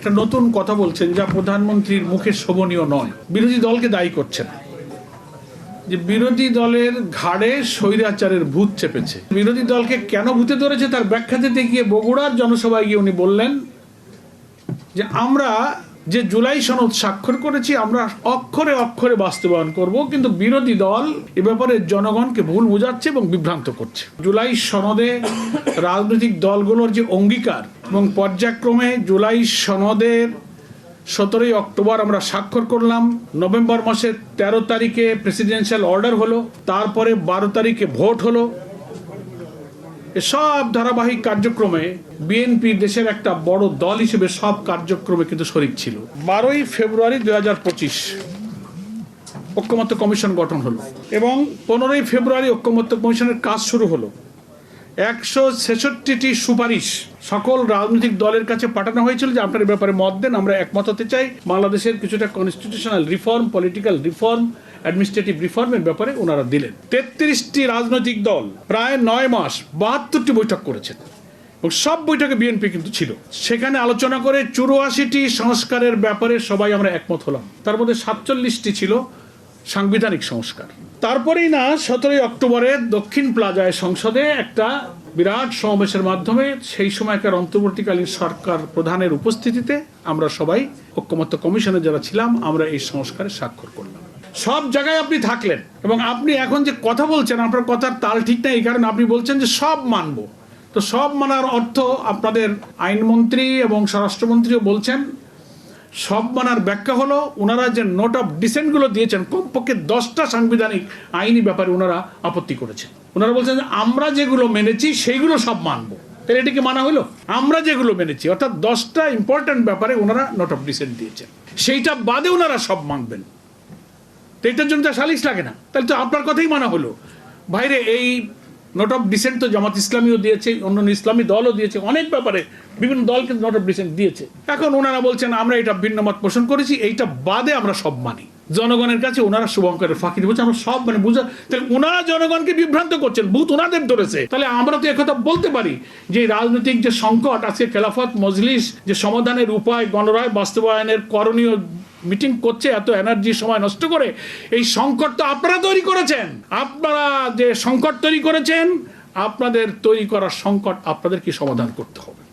একটা নতুন কথা বলছেন যা প্রধানমন্ত্রীর মুখে শোভনীয় নয়। বিরোধী দলকে দায়ী করছেন যে বিরোধী দলের ঘাড়ে স্বৈরাচারের ভূত চেপেছে। বিরোধী দলকে কেন ভূতে ধরেছে তার ব্যাখ্যা দিতে গিয়ে বগুড়ার জনসভায় গিয়ে উনি বললেন যে আমরা যে জুলাই সনদ স্বাক্ষর করেছি আমরা অক্ষরে অক্ষরে বাস্তবায়ন করব, কিন্তু বিরোধী দল এ ব্যাপারে জনগণকে ভুল বোঝাচ্ছে এবং বিভ্রান্ত করছে। জুলাই সনদে রাজনৈতিক দলগুলোর যে অঙ্গীকার এবং পর্যায়ক্রমে জুলাই সনদের 17 অক্টোবর আমরা স্বাক্ষর করলাম, নভেম্বর মাসের 13 তারিখে প্রেসিডেন্সিয়াল অর্ডার হলো, তারপরে 12 তারিখে ভোট হলো। সব ধারাবাহিক কার্যক্রমে বিএনপি দেশের একটা বড় দল হিসেবে সব কার্যক্রমে কিন্তু শরিক ছিল। 12 ফেব্রুয়ারি 2025 ঐকমত্য কমিশন গঠন হলো এবং 15 ফেব্রুয়ারি ঐকমত্য কমিশনের কাজ শুরু হলো। 166টি সুপারিশ সকল রাজনৈতিক দলের কাছে পাঠানো হয়েছিল যে আপনার ব্যাপারে মত দেন, আমরা একমত হতে চাই। বাংলাদেশের কিছুটা constitutional reform, political reform, administrative রিফর্মের ব্যাপারে ওনারা দিলেন। 33টি রাজনৈতিক দল প্রায় 9 মাস 72টি বৈঠক করেছেন এবং সব বৈঠকে বিএনপি কিন্তু ছিল। সেখানে আলোচনা করে 84টি সংস্কারের ব্যাপারে সবাই আমরা একমত হলাম। তার মধ্যে 47টি ছিল সাংবিধানিক সংস্কার। তারপরেই না 17 অক্টোবরে দক্ষিণ প্লাজায় সংসদে একটা বিরাট সমাবেশের মাধ্যমে সেই সময়কার অন্তর্বর্তীকালীন সরকার প্রধানের উপস্থিতিতে আমরা সবাই ঐকমত্য কমিশনে যারা ছিলাম আমরা এই সংস্কারে স্বাক্ষর করলাম। সব জায়গায় আপনি থাকলেন এবং আপনি এখন যে কথা বলছেন আপনার কথার তাল ঠিক নাই, এই কারণে আপনি বলছেন যে সব মানবো। তো সব মানার অর্থ আপনাদের আইনমন্ত্রী এবং স্বরাষ্ট্রমন্ত্রীও বলছেন সব মানার ব্যাখ্যা হলো ওনারা যে নোট অফ ডিসেন্টগুলো দিয়েছেন কমপক্ষে 10টা সাংবিধানিক আইনি ব্যাপারে ওনারা আপত্তি করেছেন। ওনারা বলছেন যে আমরা যেগুলো মেনেছি সেইগুলো সব মানবো। তাহলে এটা কি মানা হলো? আমরা যেগুলো মেনেছি অর্থাৎ 10টা ইম্পর্টেন্ট ব্যাপারে ওনারা নোট অফ ডিসেন্ট দিয়েছেন, সেইটা বাদে ওনারা সব মানবেন। তো এটার জন্য তো সালিশ লাগে না, তাহলে তো আপনার কথাই মানা হলো। বাইরে এই নোট অফ ডিসেন্ট তো জামাত ইসলামীও দিয়েছে, অন্য ইসলামী দলও দিয়েছে, অনেক ব্যাপারে বিভিন্ন দল কিন্তু নোট অফ ডিসেন্ট দিয়েছে। এখন ওনারা বলছেন আমরা এটা ভিন্ন মত পোষণ করেছি, এইটা বাদে আমরা সব মানি। জনগণের কাছে ওনারা শুভঙ্করের ফাঁকি বলছে আমরা সব মানে বুঝা, তাহলে ওনারা জনগণকে বিভ্রান্ত করছেন, ভূত ওনাদের ধরেছে। তাহলে আমরা তো একথা বলতে পারি যে রাজনৈতিক যে সংকট আজকে খেলাফত মজলিস যে সমাধানের উপায় গণরায় বাস্তবায়নের করণীয় মিটিং করছে এত এনার্জি সময় নষ্ট করে, এই সংকট তো আপনারা তৈরি করেছেন। আপনারা যে সংকট তৈরি করেছেন আপনাদের তৈরি করা সংকট আপনাদেরকে সমাধান করতে হবে।